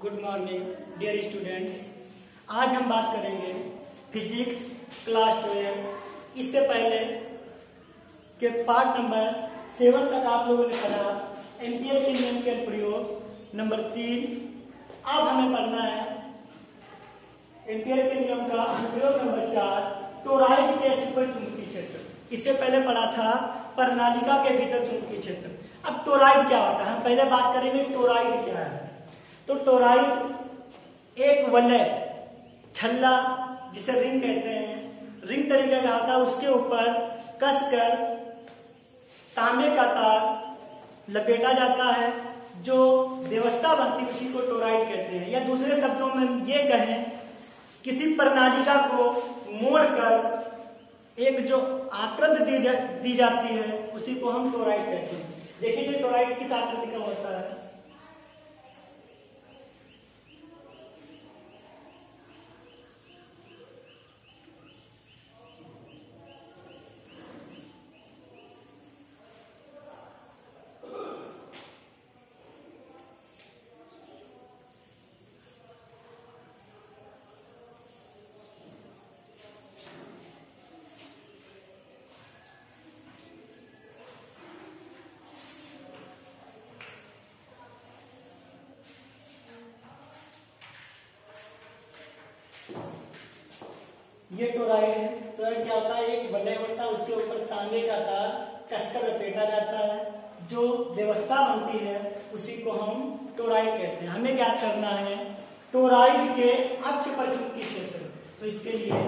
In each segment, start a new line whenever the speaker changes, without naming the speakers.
Good morning dear students. आज हम बात करेंगे फिजिक्स क्लास 12। इससे पहले के पार्ट नंबर 7 तक आप लोगों ने पढ़ा एम्पियर के नियम के प्रयोग नंबर 3। अब हमें पढ़ना है एम्पियर के नियम का अनुप्रयोग नंबर 4, टोरॉइड के अक्ष पर चुंबकीय क्षेत्र। इससे पहले पढ़ा था प्रणालिका के भीतर चुंबकीय क्षेत्र। अब टोरॉइड क्या होता है, हम पहले बात करेंगे टोरॉइड क्या है। तो टोरॉइड एक वलय छल्ला जिसे रिंग कहते हैं, रिंग तरीके का होता है। उसके ऊपर कसकर तांबे का तार लपेटा जाता है जो व्यवस्था बनती है, उसी को टोरॉइड कहते हैं। या दूसरे शब्दों में ये कहें, किसी प्रणालिका को मोड़कर एक जो आकृति दी जाती है उसी को हम टोरॉइड कहते हैं। देखिए टोरॉइड किस आकृति का होता है। ये टोरॉइड है। टोरॉइड क्या होता है, एक वलय होता है, उसके ऊपर तांबे का तार कसकर लपेटा जाता है, जो व्यवस्था बनती है उसी को हम टोरॉइड कहते हैं। हमें क्या करना है, टोरॉइड के अक्ष पर चुंबकीय क्षेत्र। तो इसके लिए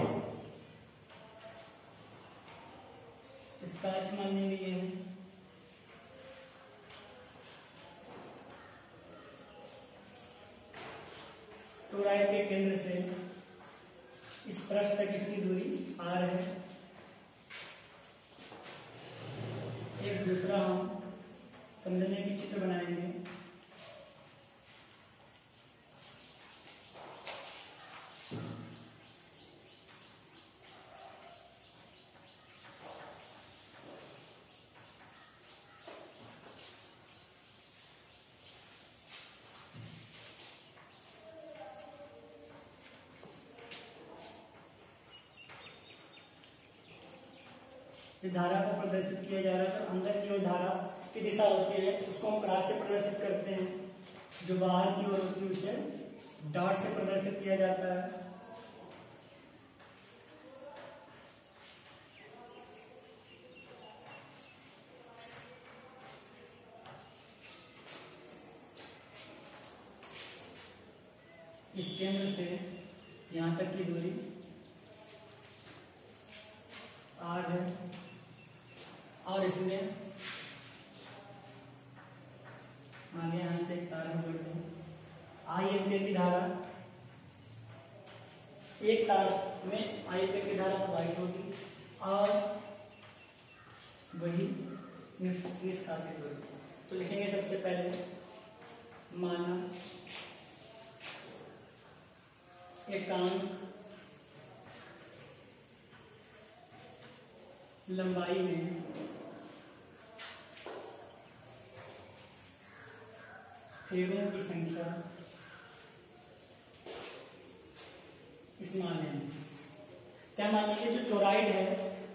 इसका अक्ष मान लीजिए टोरॉइड के केंद्र से इस पृष्ठ तक इसकी दूरी r है। एक दूसरा हम समझने की चित्र बनाएंगे। धारा को प्रदर्शित किया जा रहा है। तो अंदर की ओर धारा की दिशा होती है, उसको हम क्रॉस से प्रदर्शित करते हैं। जो बाहर की ओर होती है उसे डॉट से प्रदर्शित किया जाता है। इस केंद्र से यहाँ तक की दूरी r है और इसमें आगे यहां से एक तार को जोड़ते हैं। आई एम्पियर की धारा, एक तार में आई एम्पियर की धारा प्रवाहित होगी और वही निष्कासित होगी। तो लिखेंगे सबसे पहले, माना एकांक लंबाई में फेरों की संख्या इस माने में क्या मान लीजिए, जो टोरॉइड है,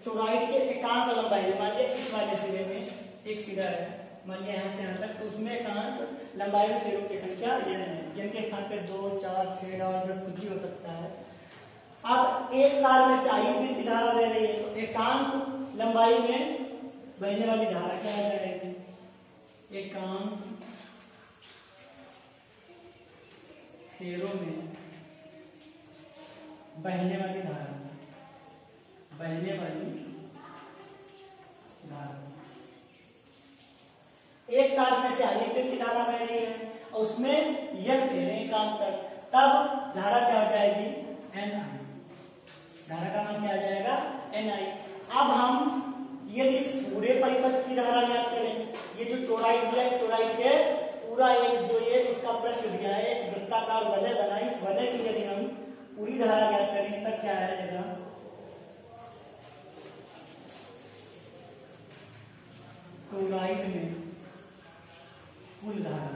टोरॉइड के एकांक लंबाई है। मान लिया इस वाले सिरे में एक सिरा है, मान लिया यहाँ से यहाँ तक, तो उसमें एकांक लंबाई में फेरों की संख्या n है। जिनके स्थान पे 2, 4, 6 और 10 कुछ भी हो सकता है। अब एक तार में से आई एम्पियर की धारा बह रही है, तो एकांक लंबाई में बहने वाली धारा क्या आ जाएगी, एकांक फेरों में बहने वाली धारा, बहने वाली धारा। एक तार में से आई एम्पियर की धारा बह रही है और उसमें n फेरे एकांक तक, तब धारा क्या हो जाएगी, ni। धारा का मान क्या आ जाएगा, ni। अब हम यदि इस पूरे परिपथ की धारा ज्ञात करें, ये जो टोरॉइड दिया है, टोरॉइड के पूरा एक जो ये इसका पृष्ठ दिया है, एक वृत्ताकार वलय बना, इस वलय की यदि हम पूरी धारा ज्ञात करेंगे तब क्या आएगा, टोरॉइड में कुल धारा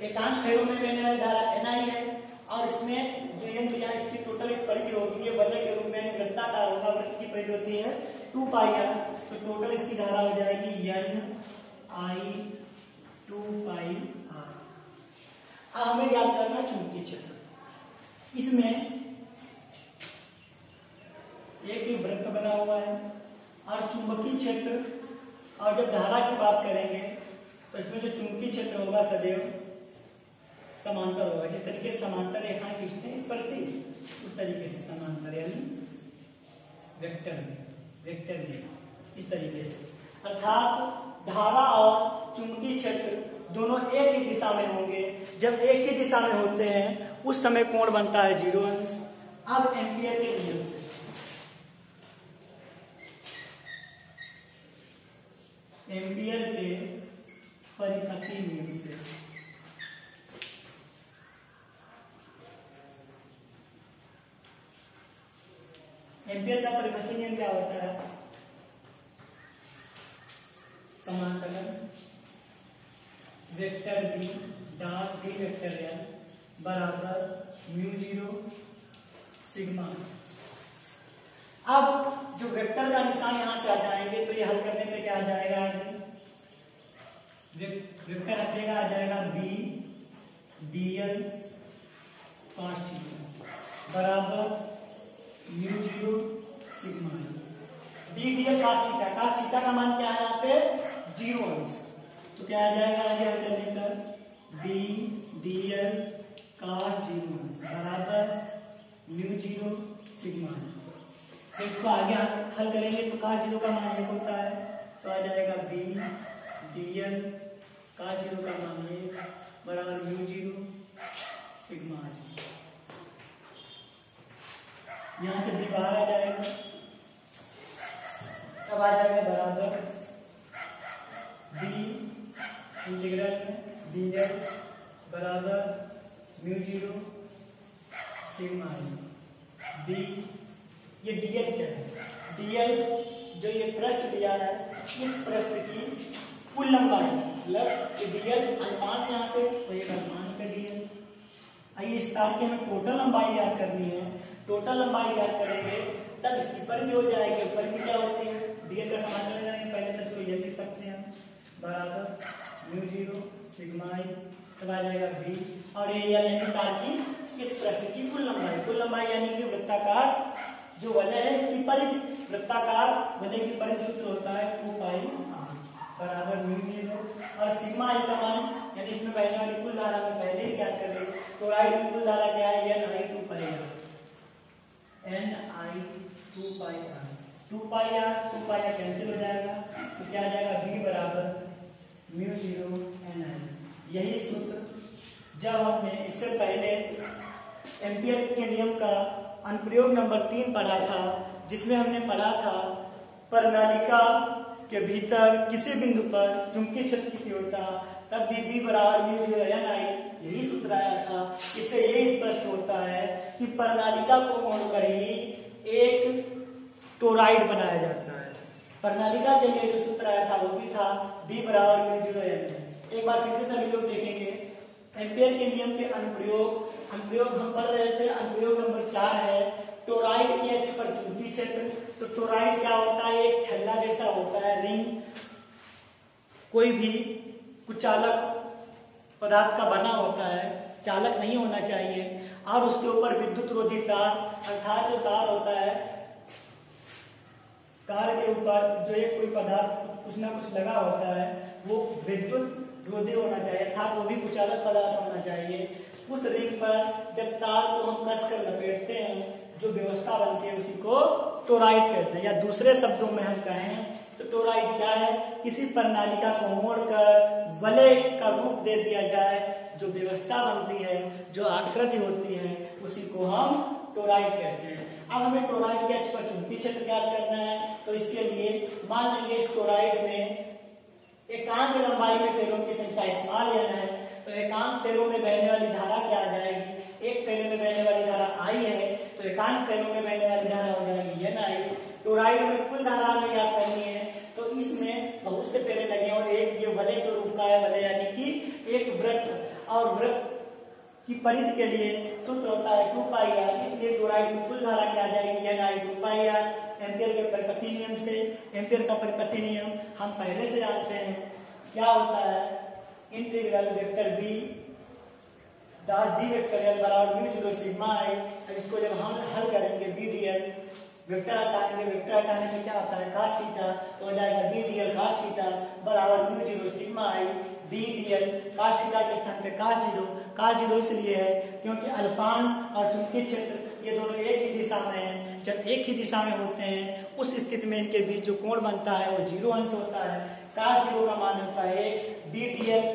एकांक फेरों में बहने वाली धारा NI है और इसमें जो N लिया इसकी टोटल एक परिधि होगी, ये वलय के रूप में वृत्ताकार होगा, वृत्त की परिधि होती है 2πr, तो टोटल इसकी धारा हो जाएगी NI 2πr। अब हमें याद करना चुंबकीय क्षेत्र। इसमें एक वृत्त बना हुआ है और चुंबकीय क्षेत्र, और जब धारा की बात करेंगे तो इसमें जो चुंबकीय क्षेत्र होगा सदैव समांतर होगा। जिस तरीके से समांतर रेखाएं खींचते हैं स्पर्शी, उस तरीके से समांतर यानी वेक्टर इस तरीके से, अर्थात धारा और चुंबकीय क्षेत्र दोनों एक ही दिशा में होंगे। जब एक ही दिशा में होते हैं उस समय कोण बनता है 0 अंश। अब एम्पियर के नियम से एम्पियर के परिपथी नियम से एम्पियर का परिपथी नियम क्या होता है? समाकलन vector B dot D vector L बराबर μ0 सिग्मा। अब जो वेक्टर का निशान यहां से हटाएंगे तो ये हल करने पे क्या आ जाएगा? वेक्टर हटेगा, आ जाएगा बी dl cos थीटा बराबर μ0 sigma. B dl cos theta का मान क्या है यहाँ पे? 0 अंश। तो क्या आ जाएगा आगे हल करने पर? बी dl cos 0 अंश बराबर μ0 सिग्मा। तो इसको आगे हल करेंगे तो cos 0 का मान 1 होता है, तो आ जाएगा बी dl cos 0 का मान 1 बराबर μ0 सिग्मा। यहां से बी बाहर आ जाएगा, तब आ जाएगा बराबर बी इंटीग्रल dl बराबर μ0 सिग्मा। बी ये dl क्या है? dl जो ये पृष्ठ दिया है, इस पृष्ठ की कुल लंबाई, मतलब ये dl अनुपात से यहाँ से तो एक अनुपात से dl। आइए इस तार की हमें टोटल लंबाई याद करनी है। टोटल लंबाई याद करेंगे तब इसकी परिधि हो जाएगी। परिधि क्या होती है? dl का समाकलन करेंगे पहले तो इसको ये लिख सकते हैं बराबर μ0 सिग्मा i, तब आ जाएगा b, और ये यानी तार की इस पृष्ठ की कुल लंबाई यानी कि वृत्ताकार जो वलय है इसकी परिधि, वृत्ताकार वलय की परिधि सूत्र होता है 2πr बराबर μ0, और सिग्मा i का मान यानी इसमें बहने वाली कुल धारा में पहले ही क्या कर रहे हैं, टोराइड की कुल धारा क्या है? NI 2πr 2πr कैंसिल हो जाएगा, तो क्या आ जाएगा? b बराबर μ0 NI। यही सूत्र जब हमने इससे पहले एम्पियर के नियम का अनुप्रयोग नंबर 3 पढ़ा था, जिसमें हमने पढ़ा था प्रणालिका के भीतर किसी बिंदु पर चुंबकीय क्षेत्र की तीव्रता, तब भी b बराबर μ0 NI यही सूत्र आया था। इससे यही स्पष्ट होता है कि प्रणालिका को मोड़कर ही एक टोराइड बनाया जाता है। प्रणालिका के लिए जो सूत्र आया था वो भी था b बराबर μ0 NI। एक बार फिर से सभी लोग देखेंगे एम्पियर के नियम के अनुप्रयोग हम पढ़ रहे थे। अनुप्रयोग नंबर 4 है टोराइड के अक्ष पर चुंबकीय क्षेत्र। तो टोराइड क्या होता है? एक छल्ला जैसा होता है, रिंग, कोई भी कुचालक पदार्थ का बना होता है, चालक नहीं होना चाहिए, और उसके ऊपर विद्युत रोधी तार, अर्थात जो तार होता है तार के ऊपर जो एक कोई पदार्थ कुछ ना कुछ लगा होता है वो विद्युत रोधी होना चाहिए, अर्थात वो भी कुचालक पदार्थ होना चाहिए। उस रिंग पर जब तार को हम कसकर लपेटते हैं जो व्यवस्था बनती है उसी को टोराइड कहते हैं। या दूसरे शब्दों में हम कहें तो टोराइड क्या है? किसी प्रणालिका को मोड़कर वलय का रूप दे दिया जाए, जो व्यवस्था बनती है, जो आकृति होती है, उसी को हम टोराइड कहते हैं। अब हमें टोराइड के अक्ष पर चुंबकीय क्षेत्र ज्ञात करना है, तो इसके लिए मान लेंगे इस टोराइड में एकांक लंबाई में पेड़ों की संख्या स्मॉल n है, तो एकांक पेड़ों में बहने वाली धारा क्या आ जाएगी? एक पेड़ में बहने वाली धारा I है, तो एकांक पेड़ों में बहने वाली धारा हो जाएगी NI। टोराइड में कुल धारा हमें याद करनी है, तो इसमें बहुत से पेड़े लगे और एक ये वलय के रूप का है, वलय यानी कि एक वृत्त, और कि परिध के लिए सूत्र होता है 2 पाई आर, इसलिए टोराइड की कुल धारा क्या आ जाएगी NI 2 पाई आर। एम्पियर के परिपथी नियम से, एम्पियर का परिपथी नियम हम पहले से जानते हैं, क्या होता है integral vector B D vector L बराबर म्यू जीरो सिग्मा आई। अब इसको जब हम हल करेंगे बी डी एल, वेक्टर हटाएंगे, वेक्टर हटाने से क्या आता है cos थीटा, तो हो जाएगा B D L cos theta बराबर mu zero sigma I D D L. cos theta के स्थान पे cos जीरो इसलिए है क्योंकि अल्पांश और चुंबकीय क्षेत्र ये दोनों एक ही दिशा में हैं। जब एक ही दिशा में होते हैं उस स्थिति में इनके बीच जो कोण बनता है वो 0 अंश होता है। cos जीरो का मान होता है B D L,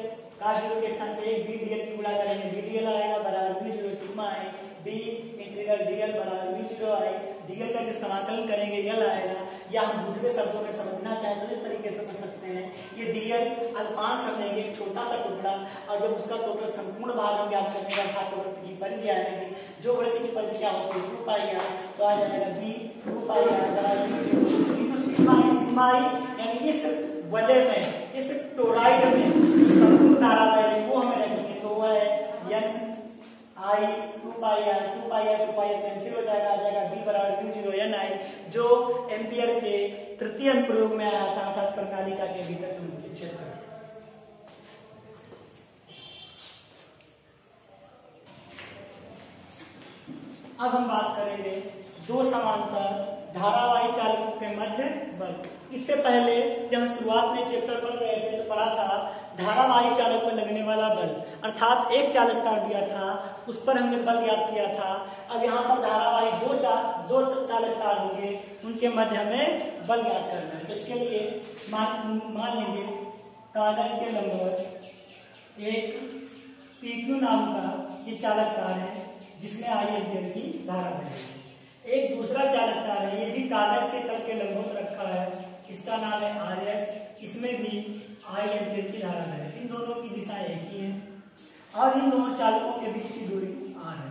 cos zero के स्थान पे एक बी डी एल की गुणा करेंगे, बी डी एल आएगा बराबर म्यू जीरो सिग्मा आई बी इंटीग्रल डी एल बराबर म्यू जीरो आई। डीएल का जब समाकलन करेंगे एल आएगा, या हम दूसरे शब्दों में समझना चाहें तो इस तरीके से समझ सकते हैं, ये डीएल अल्पांश समझेंगे एक छोटा सा टुकड़ा, और जब उसका टोटल संपूर्ण भाग हम ज्ञात करने का था तो वृत्त की परिधि आएगी, जो वृत्त की परिधि क्या होती है 2 पाई आर, तो आ जाएगा बी 2 पाई आर बराबर सिग्मा आई। यानी इस वलय में, इस टोराइड में संपूर्ण धारा है वो हमें रखेंगे, तो वो है N I 2 pi R cancel हो जाएगा, आ जाएगा बी बराबर म्यू जीरो एन आई, जो एम्पियर के तृतीय अनुप्रयोग में आया था अर्थात प्रणालिका के भीतर चुंबकीय क्षेत्र। अब हम बात करेंगे दो समांतर धारावाही चालकों के मध्य बल। इससे पहले जब हम शुरुआत में चैप्टर पढ़ रहे थे तो पढ़ा था धारावाही चालक पर लगने वाला बल, अर्थात एक चालक तार दिया था उस पर हमने बल ज्ञात किया था। अब यहाँ पर धारावाही दो चालक तार होंगे, उनके मध्य हमें बल ज्ञात करना है। तो इसके लिए मान लेंगे कागज के लंबवत एक PQ नाम का ये चालक तार है जिसमें I एम्पियर की धारा बहेगी। एक दूसरा चालक तार है, ये भी कागज के तल के लंबवत रखा है, इसका नाम है RS, इसमें भी I एम्पियर की धारा है। इन दोनों की दिशा एक ही है और इन दोनों चालकों के बीच की दूरी r है।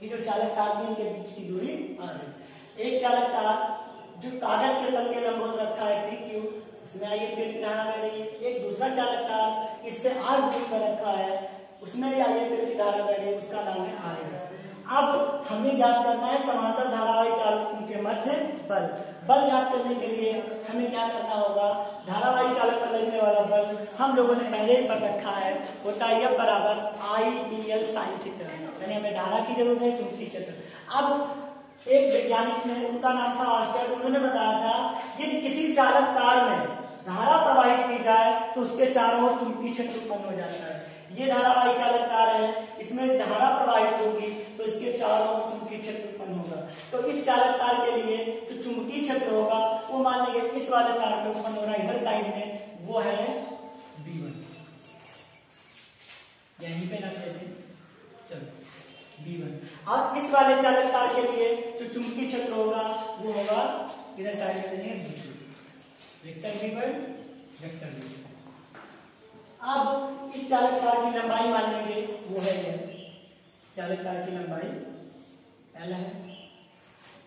ये जो चालक तार है इनके बीच की दूरी r है। एक चालक तार जो कागज के तल के लंबवत रखा है PQ, उसमें I एम्पियर की धारा बह रही है। एक दूसरा चालक तार इससे r दूरी पर रखा है, उसमें भी I एम्पियर की धारा बह रही है, उसका नाम है RS। अब हमें ज्ञात करना है समांतर धारावाही चालकों के मध्य बल। बल ज्ञात करने के लिए हमें क्या करना होगा, धारावाही चालक पर लगने वाला बल हम लोगों ने पहले ही पढ़ रखा है, होता है F बराबर IPL sin थीटा, यानी हमें धारा की जरूरत है चुंबकीय क्षेत्र। अब एक वैज्ञानिक ने, उनका नाम था ऑस्टर, उन्होंने बताया था यदि किसी चालक तार में धारा प्रवाहित की जाए तो उसके चारों ओर चुंबकीय क्षेत्र उत्पन्न हो जाता है। ये धारावाही चालक तार है, इसमें धारा प्रवाहित होगी तो इसके चारों ओर चुंबकीय क्षेत्र उत्पन्न होगा। तो इस चालक तार के लिए जो चुंबकीय क्षेत्र होगा वो मान लेंगे इस वाले तार में उत्पन्न हो रहा है इधर साइड में, वो है B1। यहीं पे रख देते हैं, चलो B1। और इस वाले चालक तार के लिए जो चुंबकीय क्षेत्र होगा वो होगा इधर साइड में B2, vector B1 vector B2। अब इस चालक तार की लंबाई मान लेंगे वो है L, चालक तार की लंबाई L है।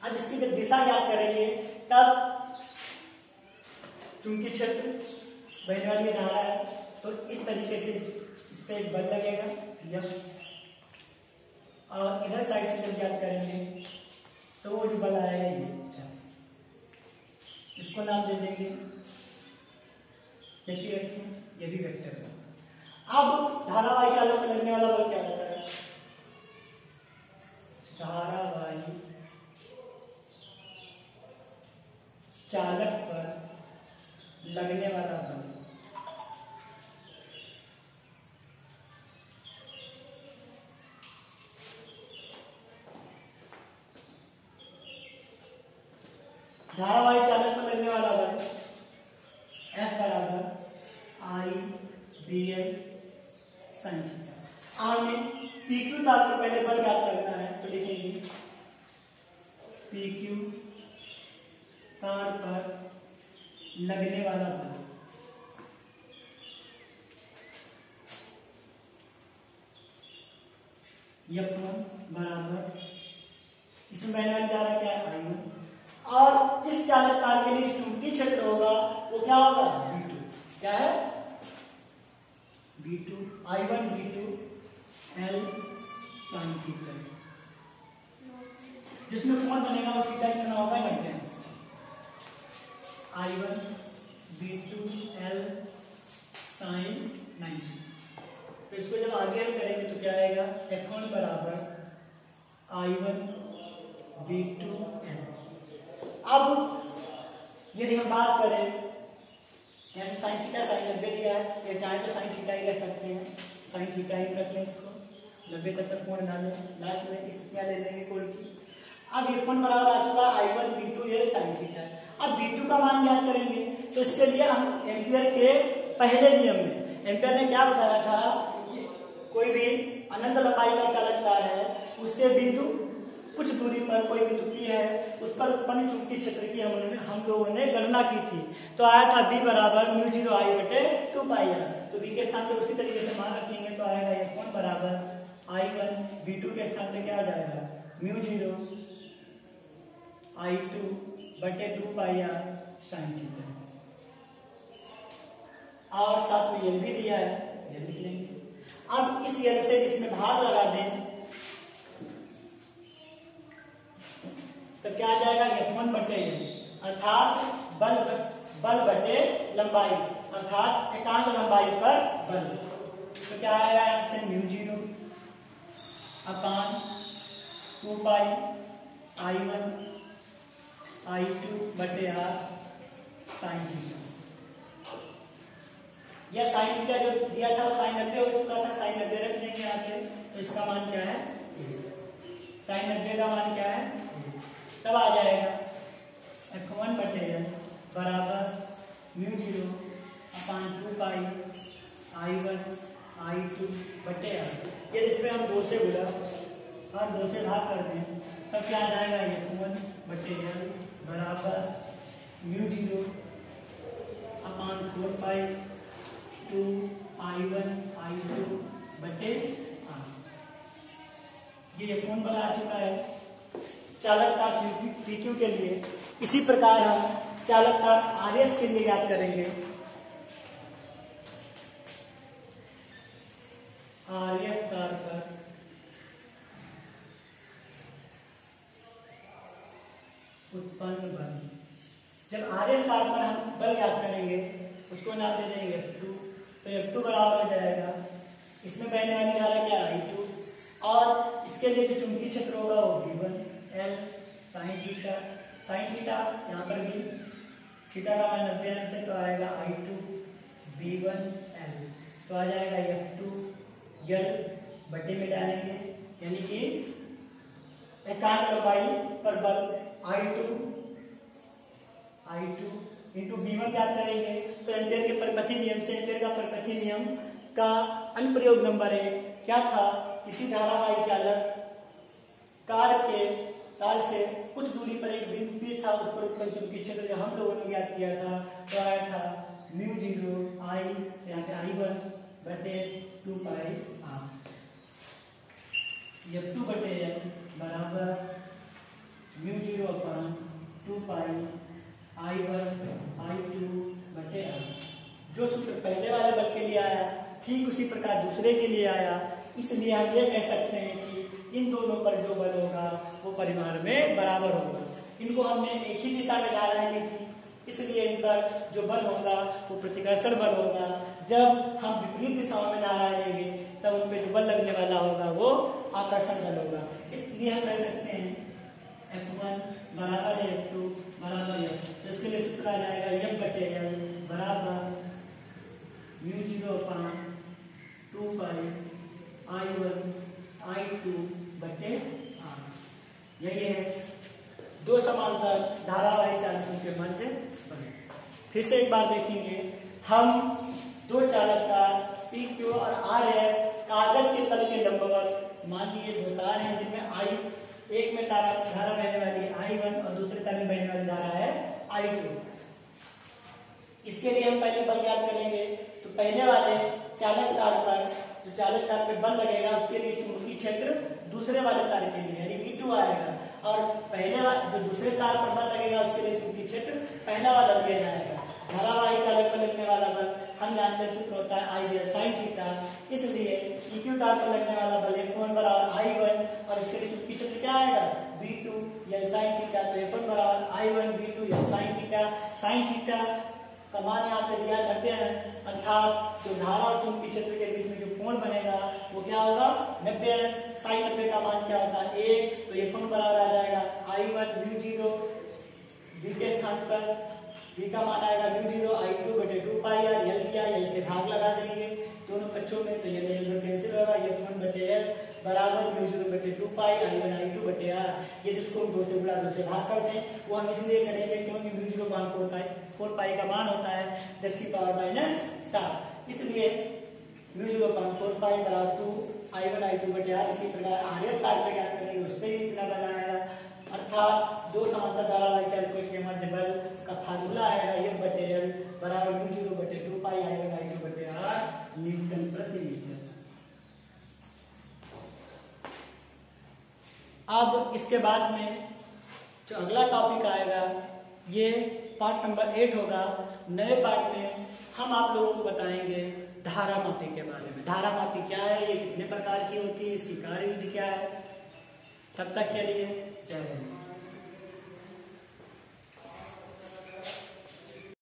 अब इसकी जब दिशा ज्ञात करेंगे तब चुंबकीय क्षेत्र बहने वाली धारा है, तो इस तरीके से इस पे एक बल लगेगा F, और इधर साइड से जब ज्ञात करेंगे तो वो जो बल आएगा ये, इसको नाम दे देंगे, ये भी वेक्टर है। अब धारावाही चालक पर लगने वाला बल क्या होता है, धारावाही चालक पर लगने वाला बल धारावाही चालक पर लगने वाला बल F बराबर IBL sin थीटा। हमें PQ तार पर पहले बल ज्ञात करना है, तो लिखेंगे PQ तार पर लगने वाला बल F1 बराबर, इसमें बहने वाली धारा क्या है I1, और इस चालक तार के लिए चुंबकीय क्षेत्र होगा वो क्या होगा B2, क्या है B2, I1 B2 L sin theta, जिसमें कौन बनेगा वो थीटा कितना होगा 90। I1 B2 L sin 90। तो इसको जब आगे हम करेंगे तो क्या आएगा, F1 बराबर I1 B2 L। अब यदि हम बात करें यहाँ से साइन थीटा साइन 90 दिया है, ये चाहे तो साइन थीटा ही रख सकते हैं, साइन थीटा ही रख लें, इसको 90 तक कोण डालें, लास्ट में स्थितियां ले लेंगे कोण की। अब F1 बराबर आ चुका I1 B2 ये साइन थीटा। अब B2 का मान ज्ञात करेंगे तो इसके लिए हम एम्पियर के पहले नियम में, एम्पियर ने क्या बताया था, कोई भी अनंत लंबाई का चालक तार है उससे बिंदु कुछ दूरी पर कोई बिंदु है उस पर उत्पन्न चुंबकीय क्षेत्र की हम लोगों ने गणना की थी। तो आया था B बराबर μ0I/2πr। तो B के स्थान पे उसी तरीके से मान रखेंगे तो आएगा F1 बराबर I1 B2 के स्थान पे क्या आ जाएगा μ0I/2πr sin थीटा। और साथ में ये भी दिया है, ये लिख लेंगे। अब इस यल से इसमें भाग लगा दें तो क्या आ जाएगा F1 बटे अर्थात बल बटे लंबाई, अर्थात एकांक लंबाई पर बल। तो क्या आएगा यहाँ से μ0 अपान 2π I1 I2 बटे r sin थीटा। यह साइन थीटा जो दिया था वो साइन 90 हो चुका था, साइन 90 रख देंगे यहाँ पे। तो इसका मान क्या है, साइन 90 का मान क्या है, तब आ जाएगा F1 बटे बराबर μ0 अपान 2π I1 I2 बटे r। ये इसमें हम 2 से गुणा और 2 से भाग कर दें तब क्या आ जाएगा F1 बटे बराबर μ0 अपान 4π 2 I1 I2 बटे r। ये F1 बना आ चुका है चालक तार PQ के लिए। इसी प्रकार हम चालक तार RS के लिए याद करेंगे। RS तार पर उत्पन्न बल, जब RS तार पर हम बल याद करेंगे उसको नाम दे देंगे F2। तो F2 बराबर हो जाएगा, इसमें बहने वाली धारा क्या I2 और इसके लिए जो चुंबकीय क्षेत्र होगा वो V1 L sin theta. Sine theta यहाँ पर भी थीटा का मान 90 से तो आएगा I2 V1 L। तो आ जाएगा F2 L बटे में डालेंगे, यानी कि एकांक लंबाई पर बल I2 इंटू V1 क्या करेंगे तो एम्पियर के परिपथी नियम से, एम्पियर का परिपथी नियम का अनुप्रयोग नंबर 1 क्या था, किसी धारावाही चालक तार से कुछ दूरी पर एक बिंदु P था, उस पर उत्पन्न चुंबकीय क्षेत्र जो हम लोगों ने ज्ञात किया था तो आया था μ0 I यहाँ पे I1 बटे 2π r। F2 बटे बराबर μ0 अपान 2π I1 I2 बटे r। जो सूत्र पहले वाले बल के लिए आया ठीक उसी प्रकार दूसरे के लिए आया, इसलिए हम ये कह सकते हैं कि इन दोनों पर जो बल होगा वो परिमाण में बराबर होगा। इनको हमने एक ही दिशा में धाराएं ली थी, इसलिए इन पर जो बल होगा वो प्रतिकर्षण बल होगा। जब हम विपरीत दिशाओं में धाराएं लेंगे तब उन पर जो बल लगने वाला होगा वो आकर्षण बल होगा। इसलिए हम कह सकते हैं F1 बराबर है F2 बराबर है, तो इसके लिए सूत्र आ जाएगा F बटे L बराबर μ0 अपान 2π I1 I2 बटे r। यही है दो समांतर धारावाही चालकों के मध्य बल। फिर से एक बार देखेंगे, हम दो चालक तार PQ और RS कागज के तल के लंबवत मान लीजिए दो तार हैं जिनमें एक में धारा बहने वाली I1 और दूसरे तार में बहने वाली धारा है I2। इसके लिए हम पहले बल ज्ञात करेंगे। तो पहले वाले चालक तार पर जो चालक तार पे बल लगेगा उसके लिए चुंबकीय क्षेत्र दूसरे वाले तार के लिए यानी V2 आएगा, और पहले जो दूसरे तार पर बल लगेगा उसके लिए चुंबकीय क्षेत्र पहला वाला दिया जाएगा। धारावाही चालक पर लगने वाला बल हम जानते हैं सूत्र होता है आई बाय साइन थीटा। इसलिए इक्यू तार पर लगने वाला बल F1 बराबर I1 और इसके लिए चुंबकीय क्षेत्र क्या आएगा V2 L sin थीटा। तो F1 बराबर I1 V2 L sin theta. Sine theta का मान यहाँ पे दिया 90 है, अर्थात जो धारा और चुंबकीय क्षेत्र के बीच में जो कोण बनेगा वो क्या होगा 90 है। साइन 90 का मान क्या होता है 1, तो F1 बराबर आ जाएगा I1 म्यू 0 V के स्थान पर V का मान आएगा म्यू 0 I2 बटे 2 पाई r। L दिया, L से भाग लगा देंगे दोनों पक्षों में, तो ये L कैंसिल होगा। F1 बटे L बराबर म्यू 0 बटे 2 पाई I1 I2 बटे r। ये जिसको 2 से गुणा 2 से भाग कर दें वो हम इसलिए करेंगे क्योंकि म्यू 0.4 पाई का मान होता है 10 की पावर माइनस 7, इसलिए म्यू 0.4 पाई बराबर 2 I1 I2 बटे r। इसी प्रकार आर्य तार पे ज्ञात करेंगे उस पर भी इतना बनाएगा, अर्थात दो समांतर धारावाही चालकों के मध्य बल का फार्मूला आएगा F बटे L बराबर म्यू 0 बटे 2 पाई I1 I2 बटे r न्यूटन प्रति मीटर। अब इसके बाद में जो अगला टॉपिक आएगा ये पार्ट नंबर 8 होगा। नए पार्ट में हम आप लोगों को बताएंगे धारा मापी के बारे में। धारा मापी क्या है, ये कितने प्रकार की होती है, इसकी कार्यविधि क्या है। तब तक के लिए जय हिंद।